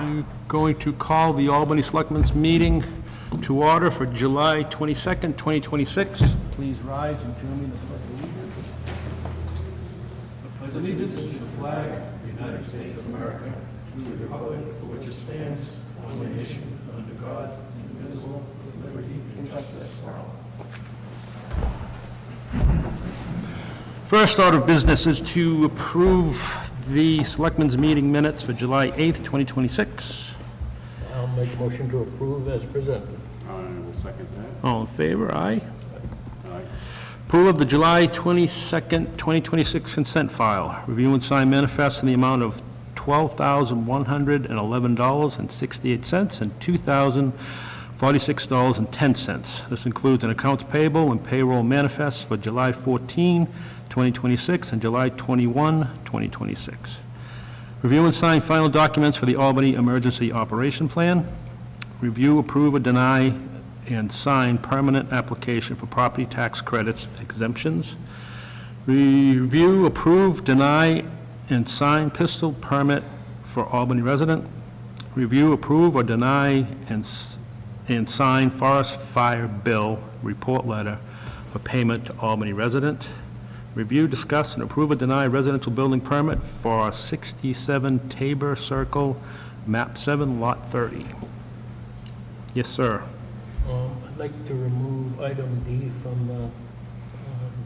I'm going to call the Albany Selectmen's meeting to order for July 22nd, 2026. Please rise and join me in the pledge of allegiance. I pledge allegiance to the flag of the United States of America, to the republic for which it stands, one nation, under God, indivisible, with liberty and justice for all. First order of business is to approve the Selectmen's meeting minutes for July 8th, 2026. I'll make a motion to approve as presented. I will second that. All in favor? Aye. Aye. Approval of the July 22nd, 2026 consent file. Review and sign manifest in the amount of $12,111.68 and $2,046.10. This includes an accounts payable and payroll manifest for July 14, 2026 and July 21, 2026. Review and sign final documents for the Albany Emergency Operation Plan. Review, approve, or deny, and sign permanent application for property tax credits exemptions. Review, approve, deny, and sign pistol permit for Albany resident. Review, approve, or deny, and sign forest fire bill report letter for payment to Albany resident. Review, discuss, and approve or deny residential building permit for 67 Tabor Circle, map 7, lot 30. Yes, sir. I'd like to remove item D from the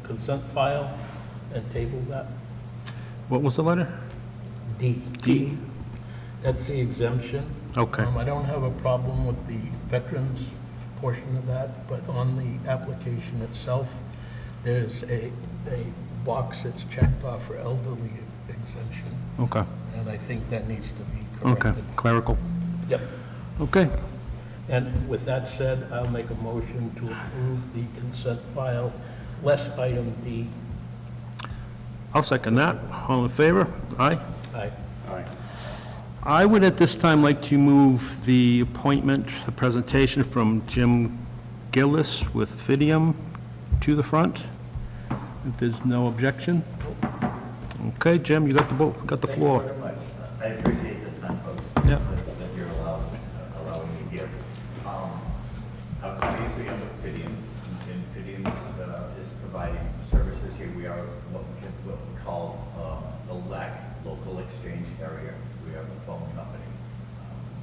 consent file and table that. What was the letter? D. D. That's the exemption. Okay. I don't have a problem with the veterans portion of that, but on the application itself, there's a box that's checked off for elderly exemption, Okay. and I think that needs to be Okay. corrected. Clerical. Yep. Okay. And with that said, I'll make a motion to approve the consent file, less item D. I'll second that. All in favor? Aye. Aye. Aye. I would at this time like to move the appointment, the presentation from Jim Gillis with Fidium to the front. If there's no objection. Okay, Jim, you got the floor. Thank you very much. I appreciate the time, folks, Yeah. that you're allowing me here. Obviously, I'm with Fidium, and Fidium is providing services here. We are what we call the LEC, Local Exchange Area. We are the phone company.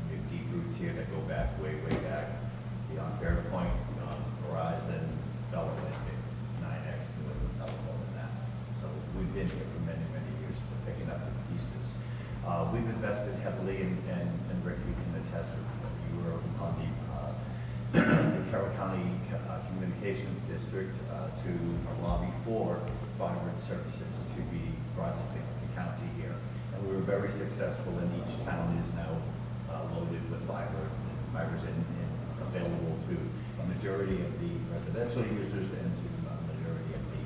We have deep roots here that go back, way back, beyond Fairpoint, beyond Verizon, Bell Atlantic, 9X, New Telephone, and that. So we've been here for many years, picking up the pieces. We've invested heavily in Rick, you can attest with what you were on the Carroll County Communications District to lobby for fiber services to be brought to the county here. And we were very successful, and each town is now loaded with fiber. Fiber's available to a majority of the residential users and to a majority of the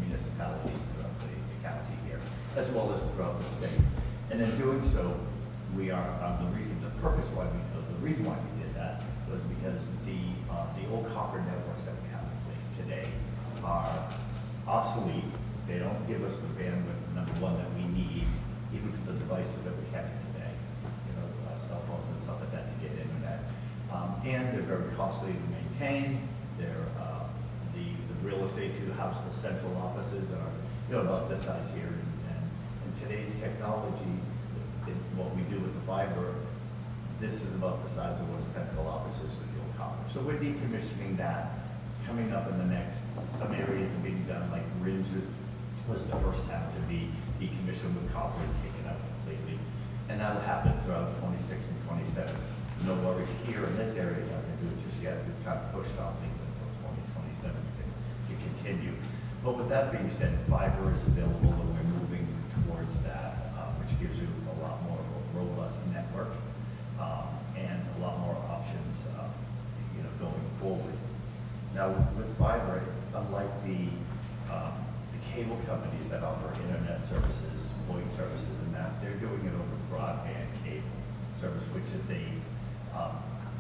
municipalities throughout the county here, as well as throughout the state. And in doing so, we are the reason why we did that was because the old copper networks that we have in place today are obsolete. They don't give us the bandwidth, number one, that we need, even for the devices that we have today, cell phones and stuff like that to get internet. And they're very costly to maintain. They're the real estate to house the central offices are about this size here. And today's technology, what we do with the fiber, this is about the size of what a central office is with the old copper. So we're decommissioning that. It's coming up in the next, some areas are being done, like Ringe was the first town to be decommissioned with copper and taken out completely. And that'll happen throughout 26 and 27. No worries here in this area, not going to do it just yet. We've kind of pushed off things until 2027 to continue. But with that being said, fiber is available and we're moving towards that, which gives you a lot more of a robust network and a lot more options, going forward. Now, with fiber, unlike the cable companies that offer internet services, voice services, and that, they're doing it over broadband cable service, which is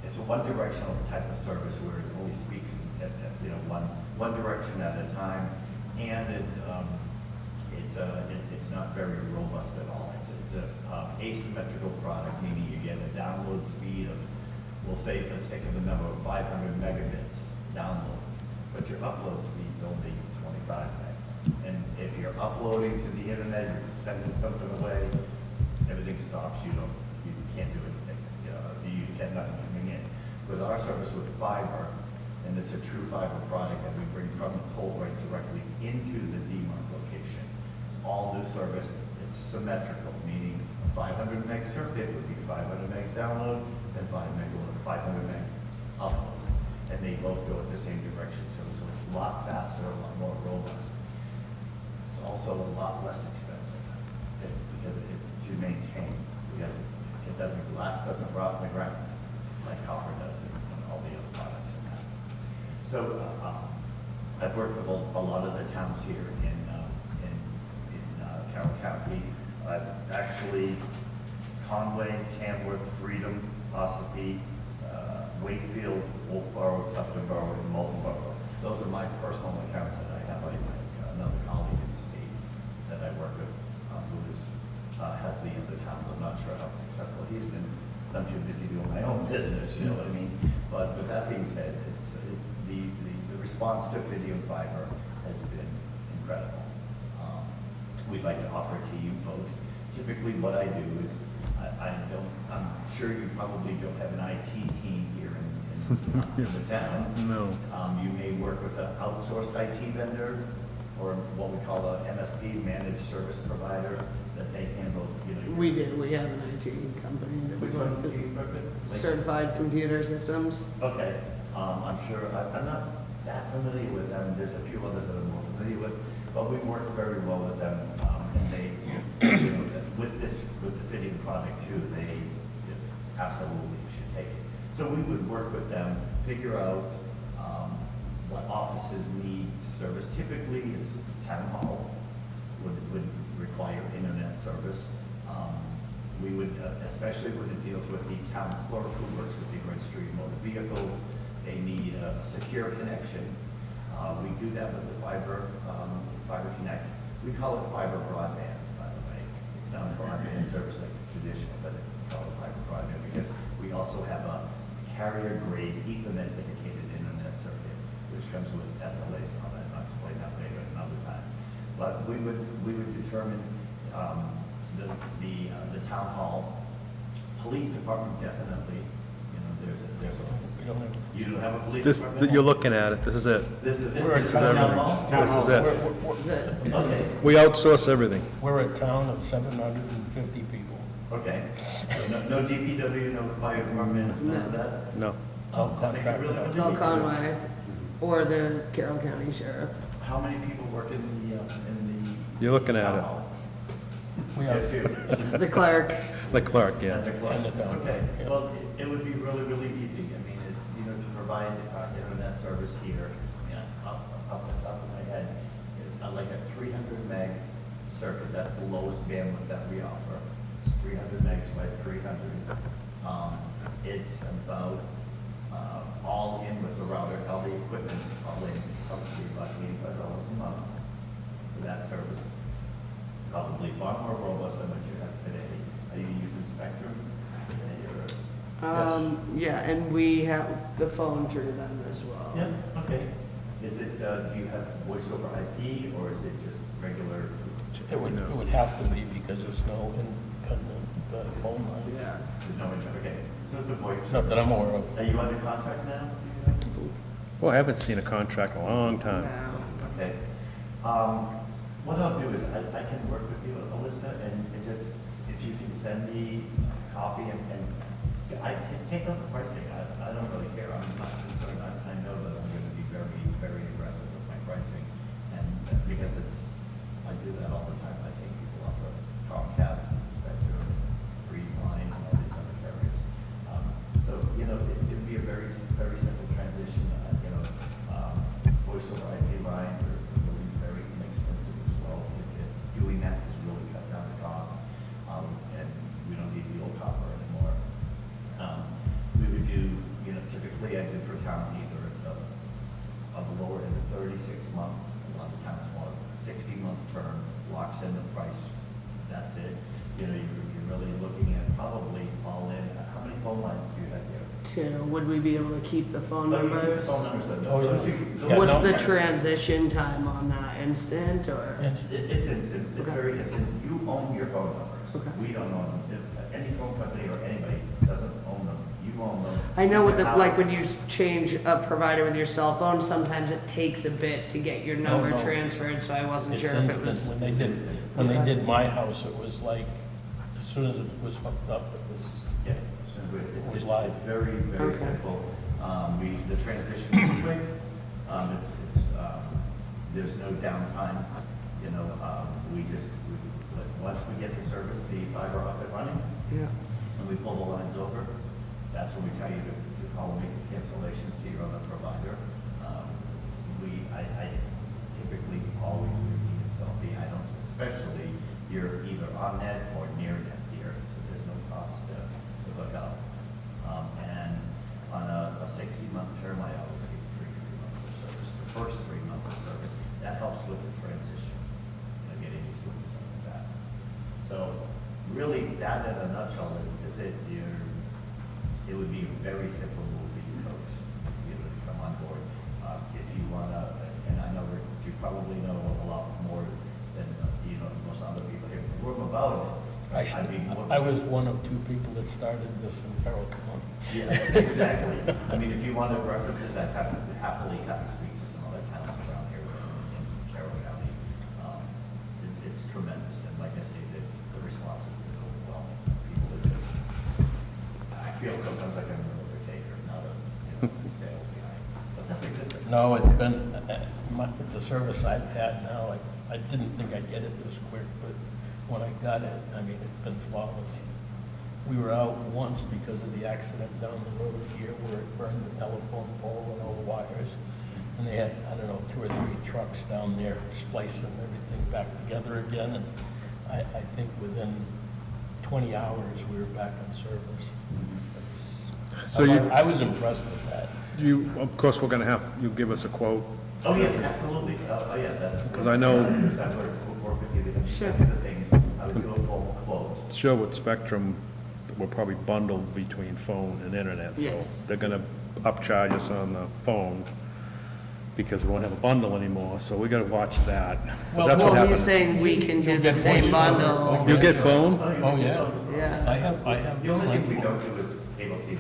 it's a one-directional type of service where it only speaks one direction at a time, and it it's not very robust at all. It's a asymmetrical product, meaning you get a download speed of, we'll say, let's take the number of 500 megabits download, but your upload speed's only 25 megs. And if you're uploading to the internet, you're sending something away, everything stops. You can't do anything. You get nothing coming in. With our service with fiber, and it's a true fiber product that we bring from the pole right directly into the DMARC location. It's all new service. It's symmetrical, meaning a 500 meg circuit would be 500 megs download and 500 megs upload. And they both go in the same direction, so it's a lot faster, a lot more robust. It's also a lot less expensive to maintain, because glass doesn't rot in the ground like copper does and all the other products in that. So I've worked with a lot of the towns here in Carroll County. Actually, Conway, Tamworth, Freedom, Ossipee, Wakefield, Wolfboro, Tuftonboro, and Moultonboro. Those are my personal accounts that I have. I have another colleague in the state that I work with who has the other towns. I'm not sure how successful he's been. I'm too busy doing my own business, you know what I mean? But with that being said, the response to Fidium Fiber has been incredible. We'd like to offer to you folks. Typically what I do is, I'm sure you probably don't have an IT team here in the town. No. You may work with an outsourced IT vendor, or what we call a MSP, managed service provider, that they handle, We have an IT company that we Which work one do with. you work with? Like- Certified Computer Systems. Okay, I'm sure, I'm not that familiar with them, there's a few others that I'm more familiar with, but we work very well with them, and they, with the fitting product too, they just absolutely should take it. So we would work with them, figure out what offices need service. Typically, it's town hall would require internet service. We would, especially when it deals with the town clerk who works with the registry of motor vehicles, they need a secure connection. We do that with the fiber connect. We call it fiber broadband, by the way. It's not broadband service like traditional, but we call it fiber broadband because we also have a carrier grade Ethernet dedicated internet circuit, which comes with SLAs on it. I'll explain that later another time. But we would determine the town hall, police department definitely. We don't have. You don't have a police This, department? you're looking at it, this is it. This is it. We're a This is town town hall. hall. This is it. Is it? Okay. We outsource everything. We're a town of 750 people. Okay. No DPW, no fire department, none of that. No. It's all That makes it really contracted out. It's all Conway or the Carroll County Sheriff. How many people work in the You're looking at town it. hall? We Yes, have, you. The clerk. Like Clark, yeah. And the clerk. And the town Okay, clerk, yeah. well, it would be really, really easy. I mean, it's, to provide internet service here, up the top of my head, like a 300 meg circuit, that's the lowest bandwidth that we offer. It's 300 megs by 300. It's about, all in with the router, all the equipment, all in, it's probably about $85 a month for that service. Probably far more robust than what you have today. Are you using Spectrum? Yeah, and we have the phone through them as well. Yeah, okay. Is it, do you have voice over IP, or is it just regular? it would have to be because there's no in the phone line. Yeah. There's no, okay, so it's a voice. Not that I'm aware of. Are you under contract now? Well, I haven't seen a contract in a long time. Now, Okay. What I'll do is I can work with you, Alyssa, and just, if you can send me a copy and I can take up the pricing. I don't really care. I'm not concerned. I know that I'm going to be very, very aggressive with my pricing. And because I do that all the time. I take people off of Comcast, Spectrum, Breezeline, and all these other carriers. So, it'd be a very, very simple transition. Voice over IP lines are really very inexpensive as well. Doing that has really cut down the cost, and we don't need the old copper anymore. We would do, typically I do for towns either of the lower end of 36-month, a lot of towns want a 60-month term, locks in price, that's it. You know, you're really looking at probably all in, how many phone lines do you have here? So would we be able to keep the phone But you keep the numbers? phone numbers, Oh, yeah. Yeah, What's no. the transition time on that, instant or? It's instant, it's Okay. very instant. You own your phone numbers. Okay. We don't own them. If any phone company or anybody doesn't own them, you own them. I know with the, How- like when you change a provider with your cell phone, sometimes it takes a bit to get your number no. transferred, so I wasn't It's sure if it instant. was. When they did my house, it was like, as soon as it was hooked up, it was, Yeah, so It was it's live. very, very Okay. simple. The transition is quick. There's no downtime, you know, once we get the service, the fiber up and running, Yeah. and we pull the lines over, that's when we tell you to call and make cancellations to your other provider. I typically always repeat itself, the items, especially you're either on net or near net here, so there's no cost to hook up. And on a 60-month term, I always give 3 months of service. The first 3 months of service, that helps with the transition, you know, getting used to it and stuff like that. So really, that in a nutshell is it. It would be a very simple move for you folks to be able to come on board. If you want to, and I know that you probably know a lot more than, you know, most other people here in the room about it. I'd be more- I was one of 2 people that started this in Carroll County. Yeah, exactly. I mean, if you wanted references, I'd happily speak to some other towns around here in Carroll County. It's tremendous, and like I say, the response has been overwhelming. People are just, I feel sometimes like I'm an overtaker, not a sales guy, but that's a good thing. No, it's been, the service I've had now, I didn't think I'd get it this quick, but when I got it, I mean, it's been flawless. We were out once because of the accident down the road here where it burned the telephone pole and all the wires. And they had, I don't know, 2 or 3 trucks down there splicing everything back together again. And I think within 20 hours, we were back in service. So you- I was impressed with that. Of course, we're gonna have, you give us a quote. Oh, yes, absolutely. Oh, yeah, that's. 'Cause I know- I would work with you, to Sure. send you the things, I would do a full quote. Sure, with Spectrum, we're probably bundled between phone and internet. Yes. So they're gonna upcharge us on the phone because we won't have a bundle anymore, so we gotta watch that. 'Cause Well, that's what Well, he's happened. saying we can do You'll the get same voice over. bundle. You get phone? Oh, yeah. Yeah. I have. The only thing we my don't do is cable TV.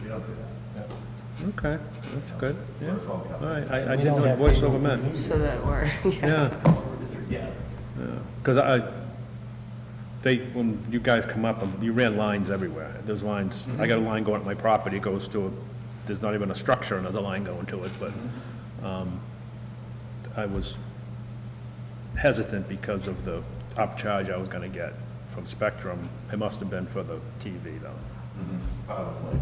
We don't do that. phone. Okay, that's good, yeah. We're a phone All company. right, I We didn't don't know what have voiceover cable meant. TV. So that we're, Yeah, Yeah. because when you guys come up, you ran lines everywhere. There's lines, I got a line going up my property, goes to, there's not even a structure, and there's a line going to it, but I was hesitant because of the upcharge I was gonna get from Spectrum. It must have been for the TV, though. Probably.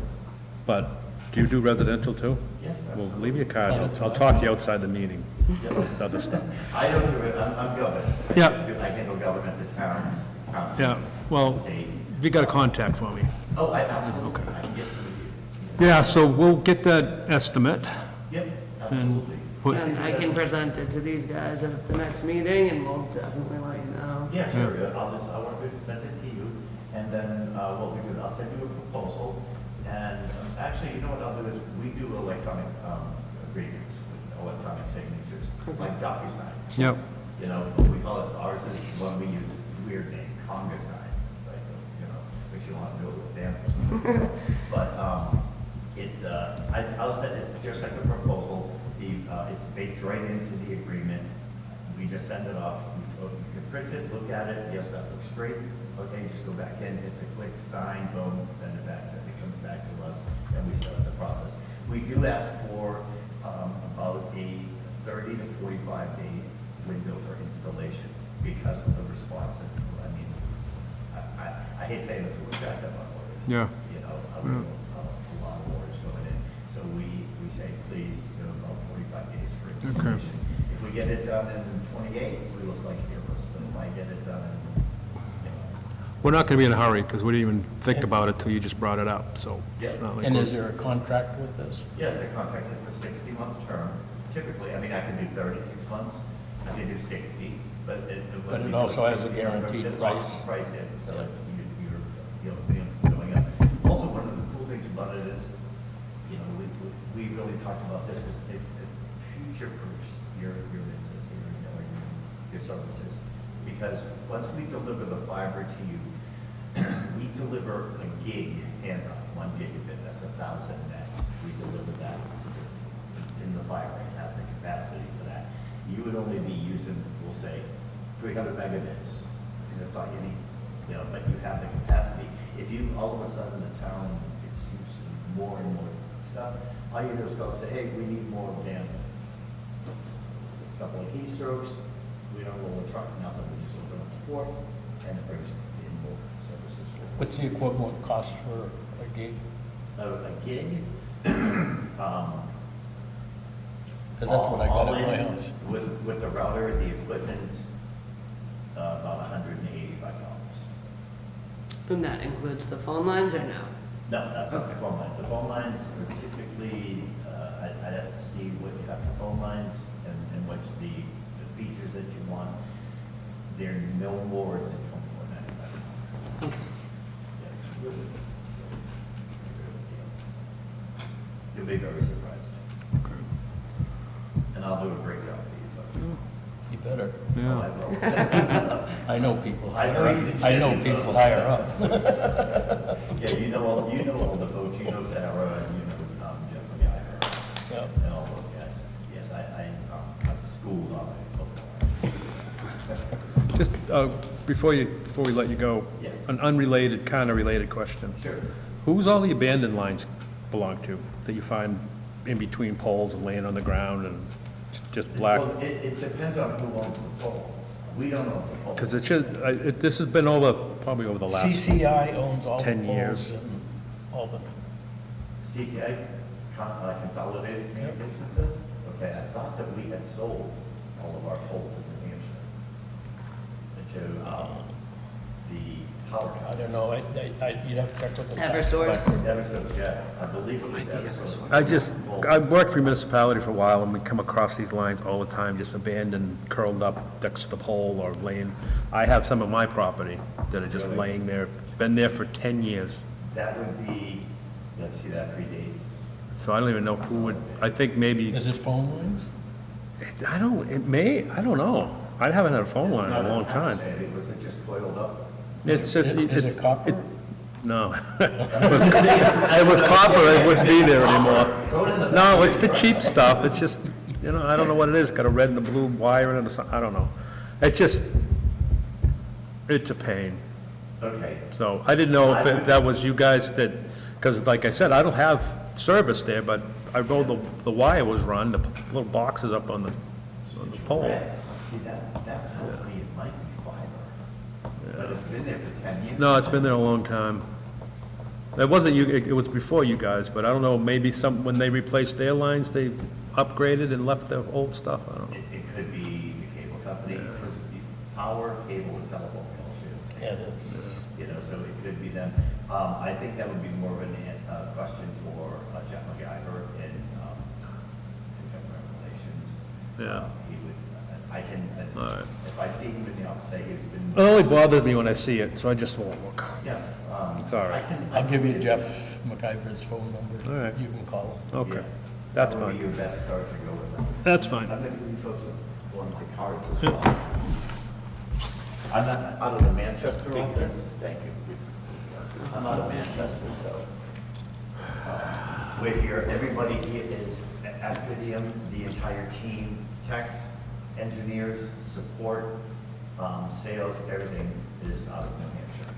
But do you do residential, too? Yes, Well, absolutely. leave your card, I'll talk to you outside the meeting, with other stuff. I don't do it, I'm government. Yeah. I handle government, the towns, counties. Yeah, well, state. you got a contact for me. Oh, I absolutely, I can get to you. Yeah, so we'll get that estimate, Yep, absolutely. put, and I can present it to these guys at the next meeting and we'll definitely let you know. Yeah, sure, I want to present it to you, and then what we do, I'll send you a proposal, and actually, you know what I'll do is, we do electronic agreements with electronic signatures, like DocuSign. yep, You know, we call it, ours is one we use, weird name, Conga sign. It's like, you know, makes you want to do a little dance or something. But I'll send, it's just like a proposal. It's baked right into the agreement. We just send it off. You can print it, look at it. Yes, that looks great. Okay, just go back in, hit the click, sign, boom, send it back. It comes back to us, and we start the process. We do ask for about a 30 to 45 day window for installation because of the response. I mean, I hate saying this, but we're backed up on orders. yeah. You know, we have a lot of orders going in. So we say, please, you know, about 45 days for installation. If we get it done in 28, we look like heroes, but if I get it done in, you know, We're not gonna be in a hurry, because we didn't even think about it till you just brought it up, so. it's Yeah. not like And we're- is there a contract with this? yeah, it's a contract, it's a 60-month term. Typically, I mean, I can do 36 months, I can do 60, But it also has a guaranteed It price. locks the price in, so that you're paying for going up. Also, one of the cool things about it is, we really talked about this, is it future-proofs your business, your services. Because once we deliver the fiber to you, we deliver a gig handoff, 1 gigabit, that's 1,000 megs. We deliver that in the fiber, it has the capacity for that. You would only be using, we'll say, 300 megabits, because that's all you need, but you have the capacity. If you, all of a sudden, the town gets used to more and more stuff, all you do is go say, hey, we need more bandwidth. Couple of keystrokes, we don't roll a truck, nothing, we just open up the port, and it brings in more services. What's the equivalent cost for a gig? A gig, Because that's what I got all at my in, house. With the router, the equipment, about $185. And that includes the phone lines or no? No, that's not the phone lines. The phone lines are typically, I'd have to see what you have for phone lines and what's the features that you want. They're no more than $24.95. Yeah, it's really good. You'll be very surprised. And I'll do a great job for you, You better. but Yeah. I will. I know people I higher know you up. did I know say so. people higher up. Yeah, you know all the folks, you know Sarah, and you know Jeff McGuire, Yeah. and all those guys. Yes, I'm schooled on it. Just, before we let you go. Yes. An unrelated, kind of related question. Sure. Who's all the abandoned lines belong to, that you find in between poles and laying on the ground and just black? Well, it depends on who owns the pole. We don't own the pole. Because it should, this has been probably over the last, CCI owns all the 10 years. poles in Albany. CCI, Consolidated Communications says? Okay, I thought that we had sold all of our poles in New Hampshire to the power I company. don't know, you'd have to check with the. Eversource? Eversource, yeah, I believe it was Eversource. I worked for a municipality for a while, and we come across these lines all the time, just abandoned, curled up next to the pole or laying. I have some of my property that are just Really? laying there, been there for 10 years. That would be, let's see, that predates. So I don't even know who would, I think maybe, Is this phone lines? I don't know. I haven't had a phone line in a long time. Was it just coiled up? It's just. Is it copper? No. It was copper, it wouldn't be there anymore. No, it's the cheap stuff, it's just, I don't know what it is, got a red and a blue wire in it or something, I don't know. It's a pain. Okay, So I didn't know if that was you guys that, because like I said, I don't have service there, but I rode the wire was run, the little boxes up on the pole. see, that tells me it might be fiber, but it's been there for 10 years. No, it's been there a long time. It wasn't you, it was before you guys, but I don't know, maybe when they replaced their lines, they upgraded and left the old stuff, I don't know. It could be the cable company, because our cable and telephone bill should. Yeah, it is. So it could be them. I think that would be more of a question for Jeff McGuire in government relations. Yeah. He would, I can, All right. if I see him in the office, say he's been. It only bothers me when I see it, so I just won't look. Yeah. It's all right. I'll give you Jeff McIver's phone number. All right. You can call him. Okay, that's That would be fine. your best start to go with them. That's fine. I'm going to give you folks one of my cards as well. I'm not out of the Manchester office. Thank you. I'm out of Manchester, so we're here. Everybody here is at Fidium, the entire team, techs, engineers, support, sales, everything is out of New Hampshire.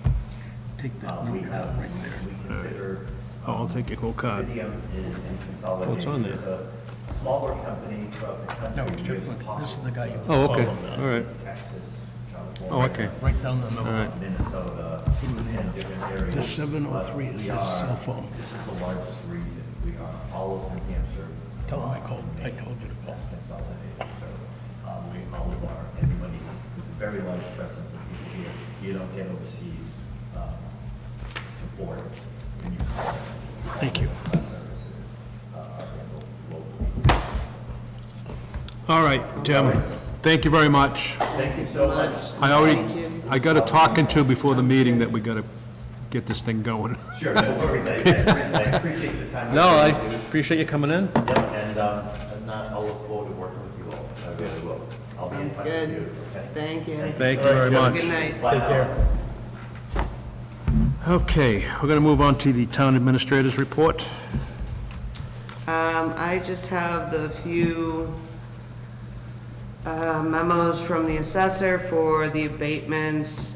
Take We have, we consider. Oh, I'll take your whole card. Fidium is in Oh, it's on Consolidated. there. It's a smaller company throughout the country. No, it's Jeff with Mc, this is the guy you. Oh, okay, call him now. all right. Texas, Oh, California. okay. Write down the All number. right. Minnesota, and different areas. The 703 is But we his are- cell phone. This is the largest region. We are all of New Hampshire. Tell him I told you to call. That's consolidated, so, all of everybody, there's a very large presence of people here. You don't get overseas, support when you call. Thank you. Services, are handled locally. All right, Jim, Thank you very much. Thank you so much. I got a talking to before the meeting that we got to get this thing going. Sure, no worries. I appreciate the time. No, I appreciate you coming in. Yep, and I'll look forward to working with you all. I really will. I'll be in Sounds touch with good. you, okay? Thank you. Thank you very much. Good night. Take care. Okay, we're going to move on to the town administrator's report. I just have the few memos from the assessor for the abatements.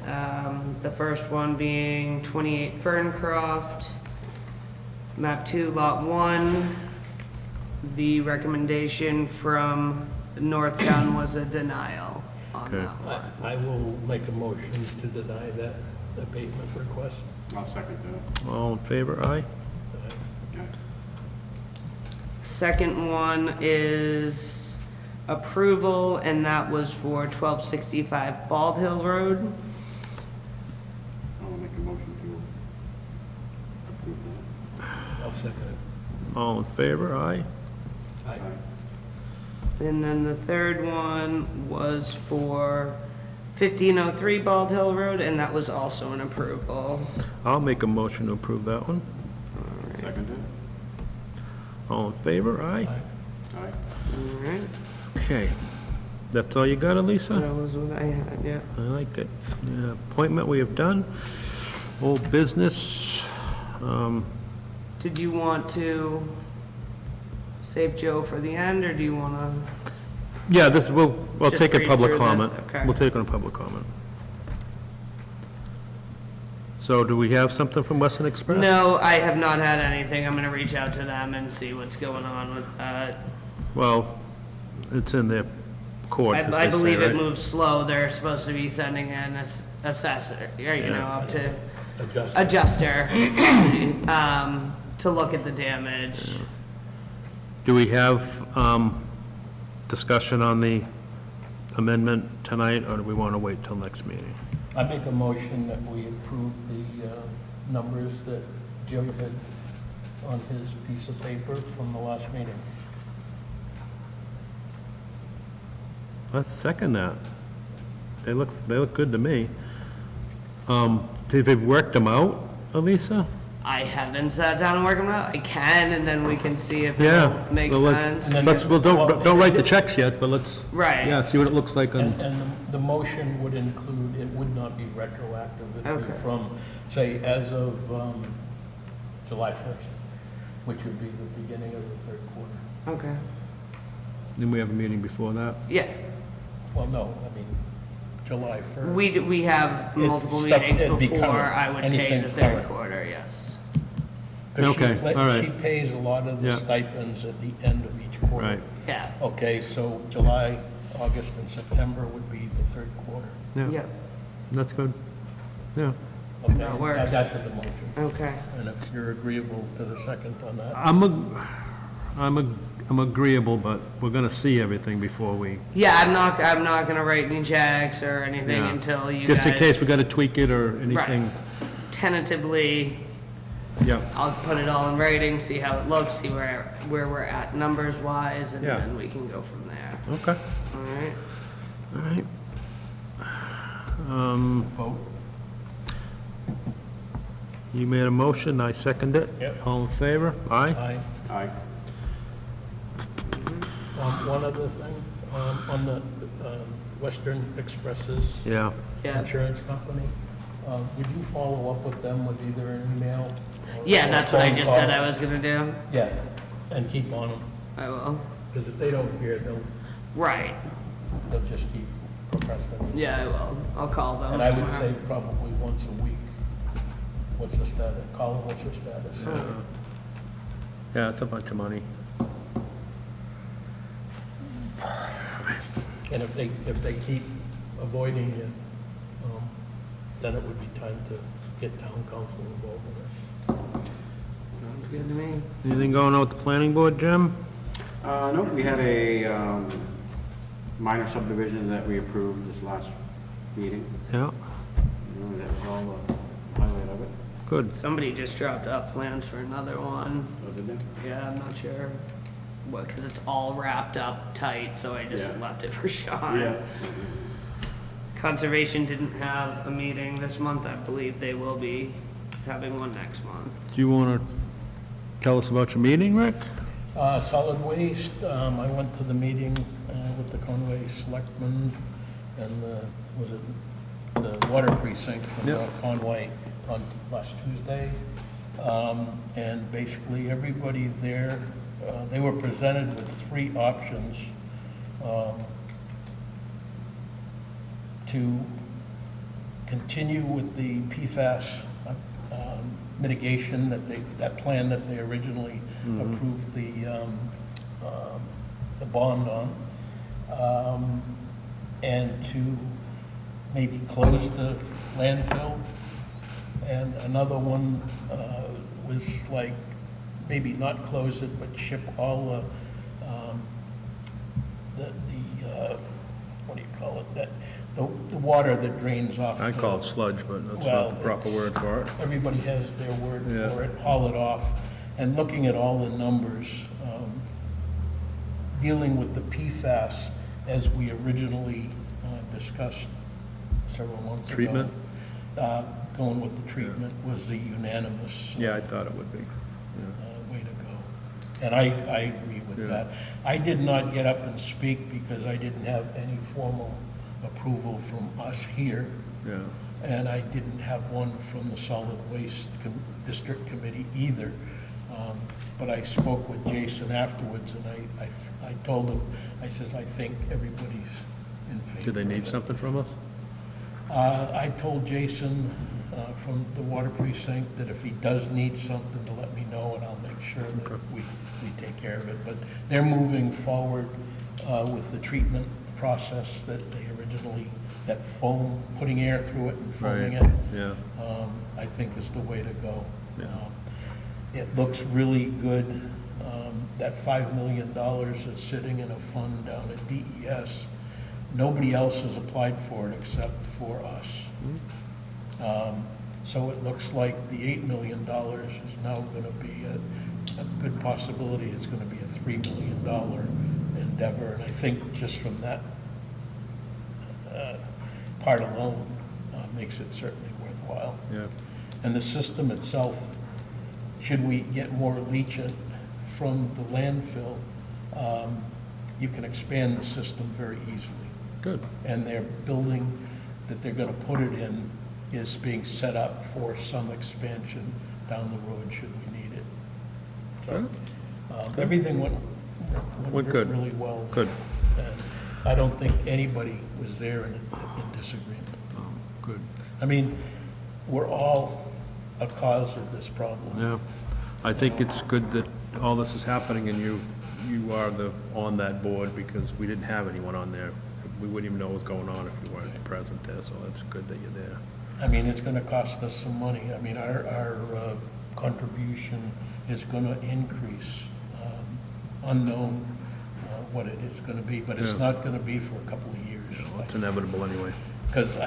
The first one being 28 Ferncroft, map 2, lot 1. The recommendation from Northtown was a denial on Okay. that one. I will make a motion to deny that abatement request. I'll second that. All in favor, aye? Okay. Second one is approval, and that was for 1265 Bald Hill Road. I'll make a motion to approve that. I'll second it. All in favor, aye? Aye. And then the third one was for 1503 Bald Hill Road, and that was also an approval. I'll make a motion to approve that one. Second it? All in favor, aye? Aye. All right, Okay. That's all you got, Elisa? that was what I had, yeah. I like it. Yeah, appointment we have done. Old business. Did you want to save Joe for the end, or do you want to? Yeah, this, we'll Just take a breeze public through this, comment. okay. We'll take on a public comment. So do we have something from Western Express? No, I have not had anything. I'm going to reach out to them and see what's going on with that. Well, it's in their court, as I they say, believe it right? moves slow. They're supposed to be sending in an assessor, up to Adjust. adjuster, to look at the damage. Do we have discussion on the amendment tonight, or do we want to wait till next meeting? I make a motion that we approve the numbers that Jim had on his piece of paper from the last meeting. Let's second that. They look good to me. Have they worked them out, Elisa? I haven't sat down and worked them out. I can, and then we can see if Yeah. it makes well, let's- sense. Let's, well, don't write the checks yet, but let's, Right. yeah, see what it looks like on, And the motion would include, it would not be retroactive. It'd be Okay. from, say, as of July 1st, which would be the beginning of the third quarter. Okay. then we have a meeting before that. Yeah, Well, no, I mean, July 1st. we have multiple stuff- meetings it'd be before current. I would pay Anything the third current. quarter, yes. 'Cause she Okay, let- all right. She pays a lot of the Yeah. stipends at the end of each quarter. Right. Yeah. Okay, so July, August, and September would be the third quarter. Yeah, Yep. that's good. Yeah. Okay, That works. Add that to the motion. Okay. And if you're agreeable to the second on that. I'm agreeable, but we're gonna see everything before we, Yeah, I'm not gonna write any checks or anything Yeah. until you guys. just in case we gotta tweak it or anything. Tentatively, Yeah, I'll put it all in writing, see how it looks, see where we're at numbers wise, and Yeah. then we can go from there. okay, All right. all right. Vote. You made a motion, I second it. Yep. All in favor? Aye? Aye. Aye. One other thing, on the Western Express's Yeah. Yeah. insurance company, would you follow up with them with either an email? or Yeah, a that's what I phone just said call? I was gonna do. Yeah, and keep on them, I will. because if they don't hear, Right. they'll just keep procrastinating. Yeah, I will. I'll call them. And I would tomorrow. say probably once a week. What's the status? Call them, what's the status? Yeah, it's a bunch of money. And if they keep avoiding it, then it would be time to get town council involved in it. Sounds good to me. Anything going on with the planning board, Jim? No, we had a minor subdivision that we approved this last meeting. Yeah, That was all the highlight of it. good. Somebody just dropped off plans for another one. Oh, did they? Yeah, I'm not sure. because it's all wrapped up tight, so I just Yeah. left it for Sean. Conservation didn't have a meeting this month. I believe they will be having one next month. Do you want to tell us about your meeting, Rick? Solid waste, I went to the meeting with the Conway Selectmen and was it the water precinct from Yep. North Conway on last Tuesday. And basically, everybody there, they were presented with 3 options to continue with the PFAS mitigation that plan that they originally approved the bond on, and to maybe close the landfill. And another one was like, maybe not close it, but ship all what do you call it, the water that drains off. I the- call it sludge, but that's Well, not the proper it's- word for it. Everybody has their word Yeah. for it, haul it off, and looking at all the numbers, dealing with the PFAS as we originally discussed several months ago. Treatment? Going with the treatment was the unanimous Yeah, I thought it would be. way to go. And I agree with Yeah. that. I did not get up and speak because I didn't have any formal approval from us here. Yeah. And I didn't have one from the Solid Waste District Committee either. But I spoke with Jason afterwards, and I told him, I says, I think everybody's in favor. Do they need of it." something from us? I told Jason from the water precinct that if he does need something, to let me know, and I'll make sure that we take care of it. But they're moving forward with the treatment process that they originally, that foam, putting air through it and foaming Right. it, Yeah. I think is the way to go. Yeah. It looks really good. That $5 million is sitting in a fund down at DES. Nobody else has applied for it except for us. So it looks like the $8 million is now going to be a good possibility. It's going to be a $3 million endeavor. And I think just from that part alone makes it certainly worthwhile. Yeah. And the system itself, should we get more leachate from the landfill, you can expand the system very easily. Good. And their building that they're gonna put it in is being set up for some expansion down the road should we need it. So, everything went Went good. really well. Good. And I don't think anybody was there in disagreement. Good. I mean, we're all a cause of this problem. Yeah. I think it's good that all this is happening and you are on that board because we didn't have anyone on there. We wouldn't even know what was going on if you weren't present there, so it's good that you're there. I mean, it's gonna cost us some money. I mean, our contribution is gonna increase, unknown what it is gonna be, but it's Yeah. not gonna be for a couple of years. It's inevitable anyway. Because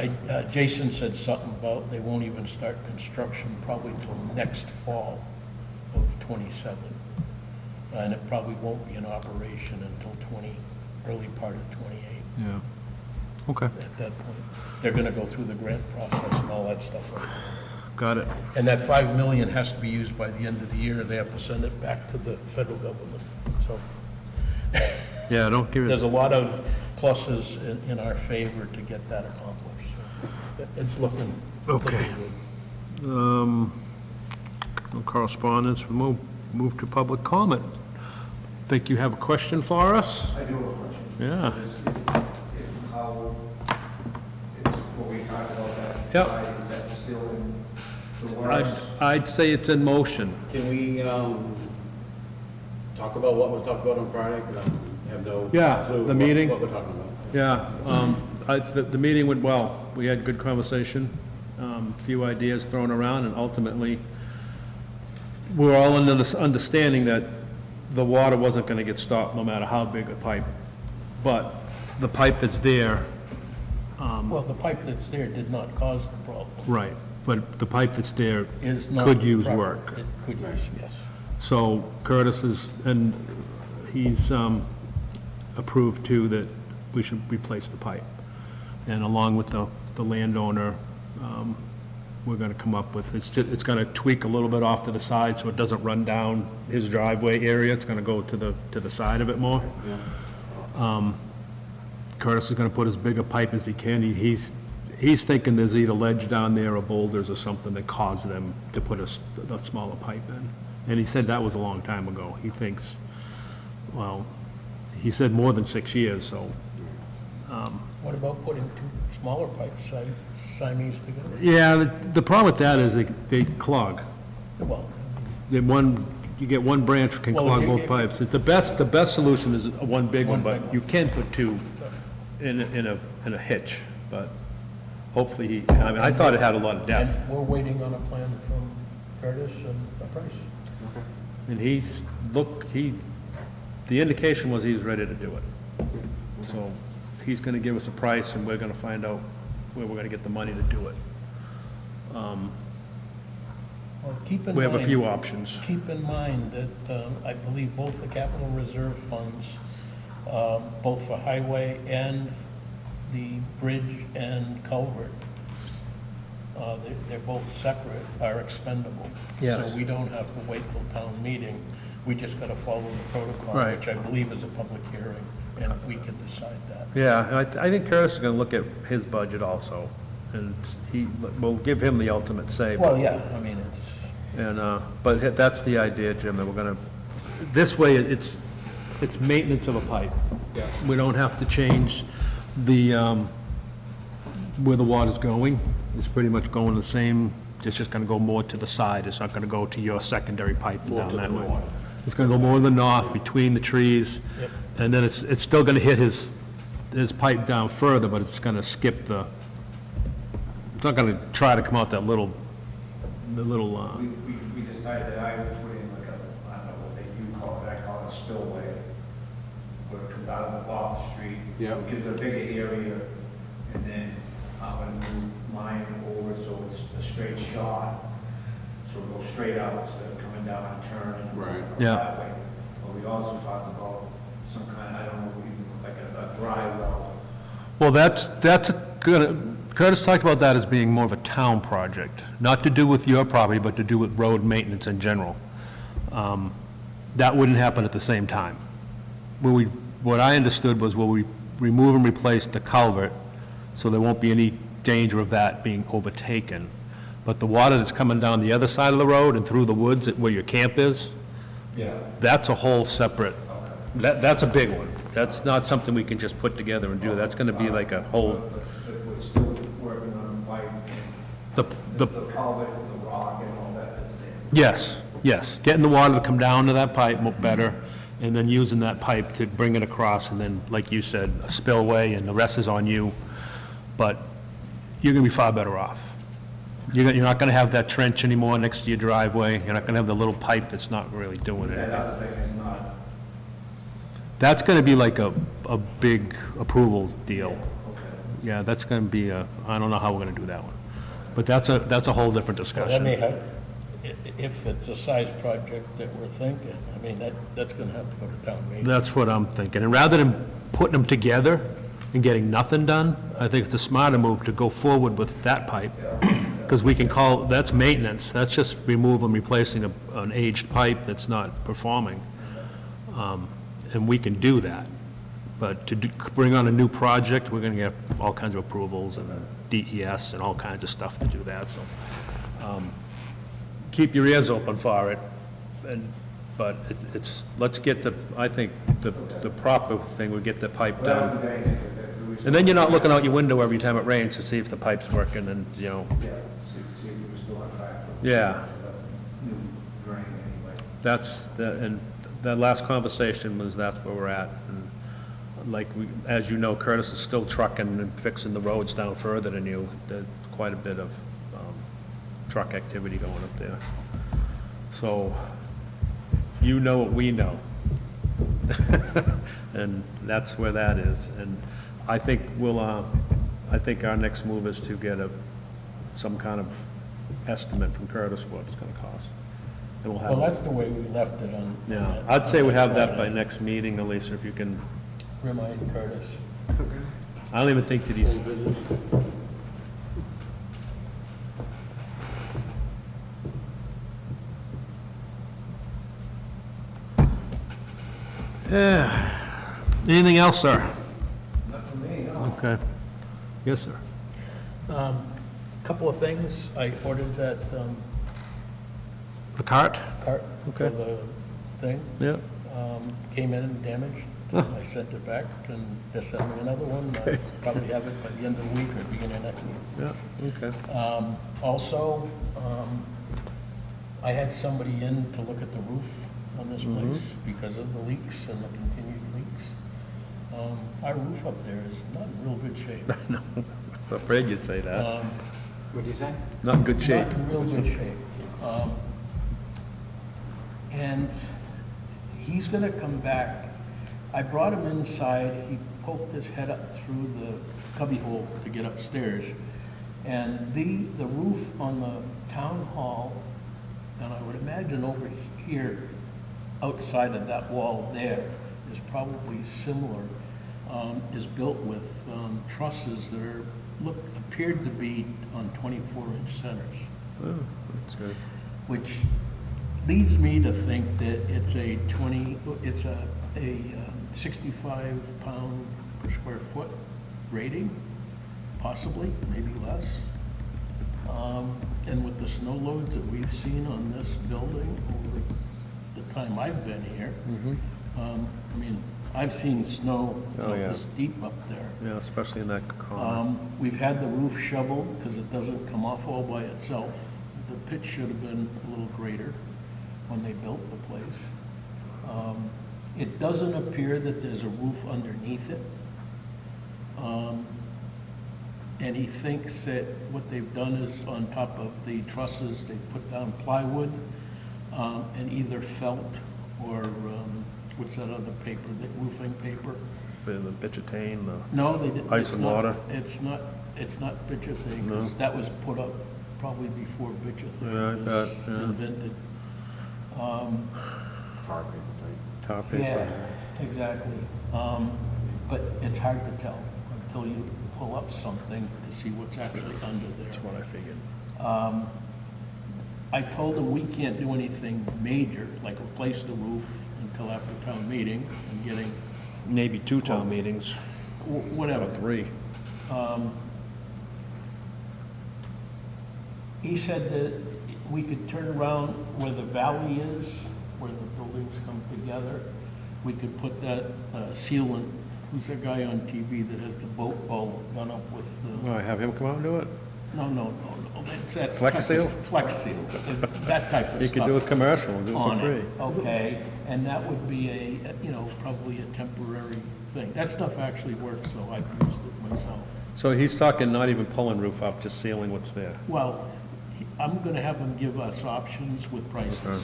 Jason said something about they won't even start construction probably till next fall of '27. And it probably won't be in operation until early part of '28. Yeah. Okay. At that point, they're gonna go through the grant process and all that stuff. Got it. And that 5 million has to be used by the end of the year. They have to send it back to the federal government. So Yeah, don't give there's it, a lot of pluses in our favor to get that accomplished. So it's looking Okay. good. no correspondence, we'll move to public comment. Think you have a question for us? I do have a question. Yeah. If how, it's what we talked about that Yep. side, is that still in the works? I'd say it's in motion. Can we talk about what was talked about on Friday? Because I have no Yeah, clue the meeting. what we're talking about. Yeah, the meeting went well. We had good conversation, a few ideas thrown around, and ultimately, we were all under this understanding that the water wasn't gonna get stopped no matter how big a pipe. But the pipe that's there, Well, the pipe that's there did not cause the problem. right, but the pipe that's there Is not could use proper. work. It could use, yes. So Curtis is, and he's approved too that we should replace the pipe. And along with the landowner, we're gonna come up with, it's gonna tweak a little bit off to the side so it doesn't run down his driveway area. It's gonna go to the side of it more. Curtis is gonna put as big a pipe as he can. He's thinking there's either ledge down there or boulders or something that caused them to put a smaller pipe in. And he said that was a long time ago. He thinks, well, he said more than 6 years, so. What about putting two smaller pipes, Siamese together? Yeah, the problem with that is they clog. Well, You get one branch can Well, clog if you- both pipes. The best solution is one big one, One big but one. you can put two in a hitch, but hopefully, I mean, I thought it had a lot of depth. and we're waiting on a plan from Curtis and a price. And the indication was he was ready to do it. So he's gonna give us a price and we're gonna find out where we're gonna get the money to do it. Well, keep in mind. We have a few options. Keep in mind that I believe both the capital reserve funds, both for highway and the bridge and culvert, they're both separate, are expendable. Yes. So we don't have to wait till town meeting. We just got to follow the protocol, Right. which I believe is a public hearing, and we can decide that. Yeah, and I think Curtis is gonna look at his budget also, and we'll give him the ultimate say. Well, yeah, I mean, it's, But that's the idea, Jim, that we're gonna, this way, it's maintenance of a pipe. We don't have to change where the water's going. It's pretty much going the same, it's just gonna go more to the side. It's not gonna go to your secondary pipe and down that way. It's gonna go more to the north, between the trees. Yep. And then it's still gonna hit his pipe down further, but it's gonna skip it's not gonna try to come out the little, We decided that I would put in like I don't know what you call it, I call it a spillway, where it comes out of off the street. Yeah. So it gives a bigger area, and then I'm gonna move mine over so it's a straight shot, so it goes straight out instead of coming down and turning. Right. Yeah. That way. But we also talked about some kind, I don't know, like a dry well. well, that's Curtis talked about that as being more of a town project, not to do with your property, but to do with road maintenance in general. That wouldn't happen at the same time. What I understood was, will we remove and replace the culvert, so there won't be any danger of that being overtaken. But the water that's coming down the other side of the road and through the woods where your camp is, Yeah. that's a whole separate, that's a big one. That's not something we can just put together and do. That's gonna be like a whole, But we're still working on the pipe and the the culvert, the rock and all that that's there. Yes, getting the water to come down to that pipe better, and then using that pipe to bring it across, and then, like you said, a spillway, and the rest is on you. But you're gonna be far better off. You're not gonna have that trench anymore next to your driveway. You're not gonna have the little pipe that's not really doing That anything. other thing is not, That's gonna be like a big approval deal. okay. Yeah, that's gonna be I don't know how we're gonna do that one. But that's a whole different well, that may discussion. have, if it's a size project that we're thinking, I mean, that's going to have to go to town meeting. That's what I'm thinking. And rather than putting them together and getting nothing done, I think it's the smarter move to go forward with that pipe. Because we can that's maintenance. That's just removing, replacing an aged pipe that's not performing. And we can do that. But to bring on a new project, we're going to get all kinds of approvals and DES and all kinds of stuff to do that, so. Keep your ears open for it, but let's get I think the proper thing would get the pipe That down. was the thing that we was. And then you're not looking out your window every time it rains to see if the pipe's working and, Yeah, see if we were still on track for. Yeah. the New drain anyway. and that last conversation was that's where we're at. And like, as you know, Curtis is still trucking and fixing the roads down further than you. There's quite a bit of truck activity going up there. So, you know what we know. And that's where that is. And I think I think our next move is to get some kind of estimate from Curtis what it's gonna cost. and we'll have. Well, that's the way we left it on. Yeah, I'd say we have that by Friday. next meeting, Elisa, if you can. Remind Curtis. I don't even think that he's, yeah. Anything else, sir? Not for me, no. Okay. Yes, sir. Couple of things. I ordered that The cart? cart for Okay. the thing. Yeah. Came in damaged. I sent it back, and they sent me another one. I'll probably have it by the end of the week or beginning of next week. Yeah, okay. Also, I had somebody in to look at the roof on this place because of the leaks and the continued leaks. Our roof up there is not in real good shape. No, I was afraid you'd say that. What'd you say? Not in good shape. Not in real good shape. And he's gonna come back. I brought him inside, he poked his head up through the cubbyhole to get upstairs. And the roof on the town hall, and I would imagine over here, outside of that wall there, is probably similar, is built with trusses that are, appeared to be on 24-inch centers, Oh, that's good. which leads me to think that it's a 65-pound per square foot rating, possibly, maybe less. And with the snow loads that we've seen on this building over the time I've been here, I mean, I've seen snow Oh, yeah. this deep up there. Yeah, especially in that corner. We've had the roof shoveled because it doesn't come off all by itself. The pitch should have been a little greater when they built the place. It doesn't appear that there's a roof underneath it. And he thinks that what they've done is on top of the trusses, they put down plywood and either felt or, what's that other paper, the roofing paper? The bitchatane, the, No, they didn't. Ice it's and not- water? It's not bitchathane, No. because that was put up probably before Yeah, I bitchathane was bet, yeah. invented. Tar paper type. tar paper. Yeah, exactly. But it's hard to tell until you pull up something to see what's actually under That's there. what I figured. I told them we can't do anything major, like replace the roof until after town meeting and getting Maybe 2 town meetings, whatever. or 3. He said that we could turn around where the valley is, where the buildings come together. We could put that sealant, who's that guy on TV that has the boat ball done up with the, Well, have him come out and do it? no, that's. Flex seal? Flex seal, that type of You stuff. could do a commercial and do it for On free. it, okay, and that would be probably a temporary thing. That stuff actually works, so I've used it myself. So he's talking not even pulling roof up, just sealing what's there. Well, I'm gonna have them give us options with prices.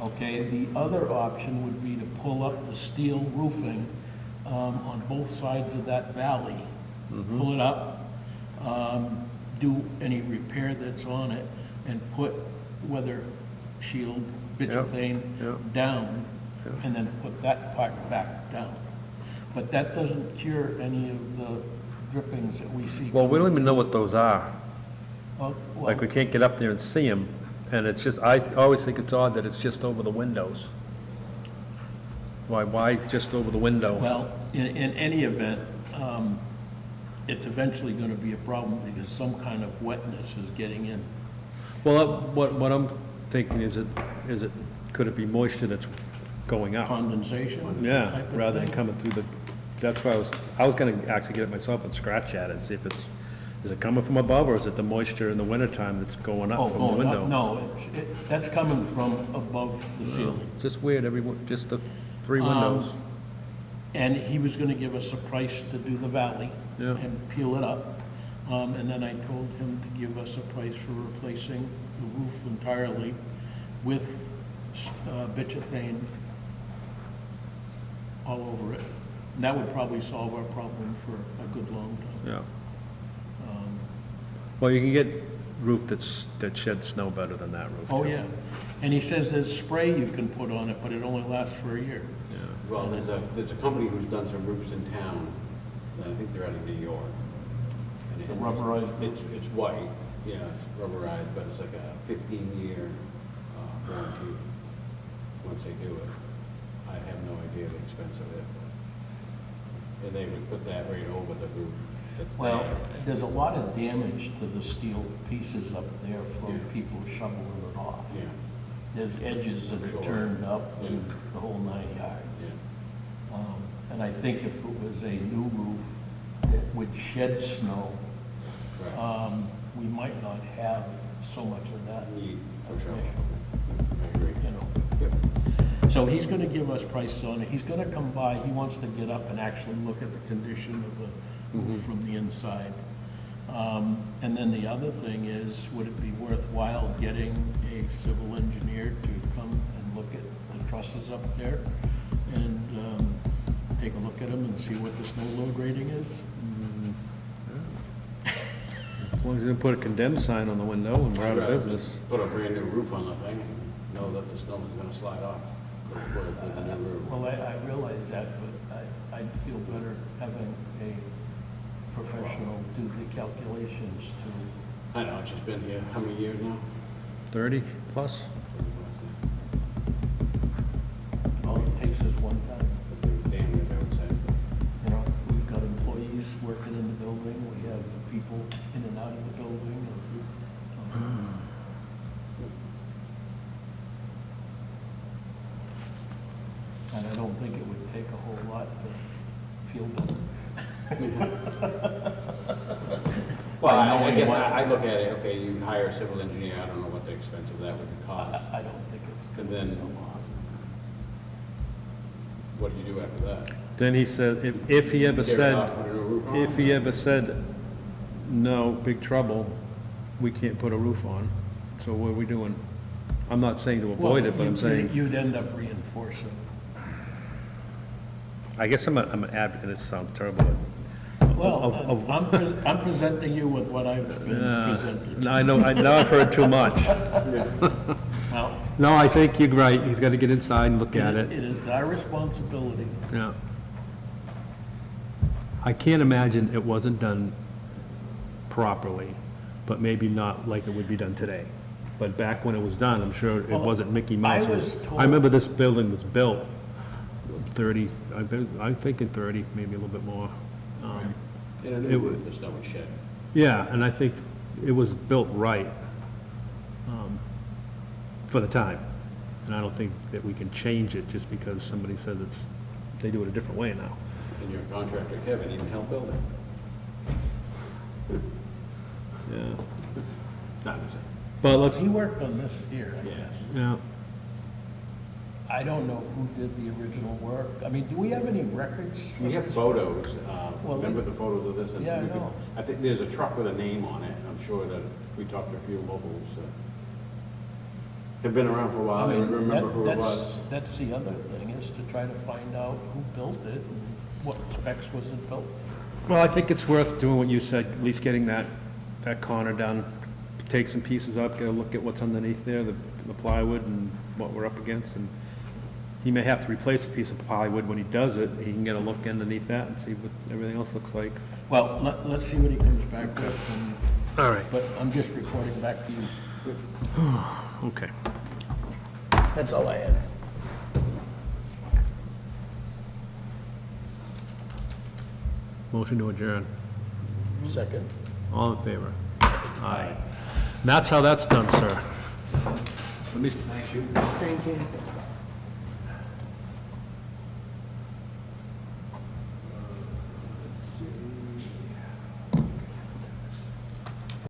Okay, the other option would be to pull up the steel roofing on both sides of that valley. Pull it up, do any repair that's on it, and put weather shield, bitchathane yep. down, and then put that part back down. But that doesn't cure any of the drippings that we see. Well, we don't even know what those are. Well, Like, we can't get up there and see them, and it's just, I always think it's odd that it's just over the windows. Why just over the window? Well, in any event, it's eventually going to be a problem because some kind of wetness is getting in. Well, what I'm thinking is could it be moisture that's going up? Condensation? Yeah, type of rather than thing. coming through the, that's why I was gonna actually get it myself and scratch at it and see if it's, is it coming from above, or is it the moisture in the wintertime that's going up from the window? No, that's coming from above the ceiling. Just weird, just the 3 windows. And he was going to give us a price to do the valley Yeah. and peel it up. And then I told him to give us a price for replacing the roof entirely with bitchathane all over it. And that would probably solve our problem for a good long time. Yeah. Well, you can get roof that sheds snow better than that roof, Oh, too. yeah. And he says there's spray you can put on it, but it only lasts for a year. Yeah. Well, there's a company who's done some roofs in town, and I think they're out of New York. And The rubberized roof? It's white, yeah, it's rubberized, but it's like a 15-year warranty once they do it. I have no idea the expense of it. And they would put that right over the roof that's Well, there. there's a lot of damage to the steel pieces up there from Yeah. people shoveling it off. Yeah, There's edges that Sure. are turned up and Yeah. the whole 9 yards. yeah. And I think if it was a new roof that would shed snow, Right. we might not have so much of that Need, for sure. information, I agree. you know. Yep. So he's gonna give us prices on it, he's gonna come by, he wants to get up and actually look at the condition of the roof from the inside. And then the other thing is, would it be worthwhile getting a civil engineer to come and look at the trusses up there and take a look at them and see what the snow load rating is? As long as they don't put a condemned sign on the window and we're out of I'd rather business. Put a brand new roof on the thing and know that the snow is gonna slide off. With the new roof. Well, I realize that, but I'd feel better having a professional do the calculations to, I know, it's just been here, how many years now? 30 plus? all it takes is one time. Damn it, I would say. You know, we've got employees working in the building, we have people in and out of the building. And I don't think it would take a whole lot to feel better. Well, I know I what guess you want. I look at it, okay, you hire a civil engineer, I don't know what the expense of that would cost. I don't think it's And gonna then- be a lot. What do you do after that? Then he said, if he ever Tear it said, off, put a new roof on? if he ever said, no, big trouble, we can't put a roof on, so what are we doing? I'm not saying to avoid it, but I'm saying, You'd end up reinforcing. I guess I'm an advocate, it sounds terrible. Well, I'm presenting you with what I've been presented. I know, now I've heard too much. Well, No, I think you're right, he's gotta get inside and look at it it, is our responsibility. yeah. I can't imagine it wasn't done properly, but maybe not like it would be done today. But back when it was done, I'm sure it Well, wasn't Mickey Mouse. I was told- I remember this building was built 30, I'm thinking 30, maybe a little bit more. In a it new would- roof, the snow would shed. Yeah, and I think it was built right for the time. And I don't think that we can change it just because somebody says they do it a different way now. And your contractor, Kevin, even helped build it. Yeah. Not to say. But let's, He worked on this here, I guess. yeah, I don't know who did the original work. I mean, do we have any records? We have photos, Well, remember the photos of this? And Yeah, I we could- know. I think there's a truck with a name on it, I'm sure that if we talked to a few locals that have been around for a while, I they mean, would remember that- who it that's- was. That's the other thing, is to try to find out who built it and what specs was it built. well, I think it's worth doing what you said, at least getting that corner done. Take some pieces up, get a look at what's underneath there, the plywood and what we're up against, and he may have to replace a piece of plywood when he does it, he can get a look underneath that and see what everything else looks like. Well, let's see what he comes back with, and- All right. but I'm just reporting back to you. Okay. That's all I had. Motion to adjourn. Second. All in favor? Aye. And that's how that's done, sir. Let me, Thank you.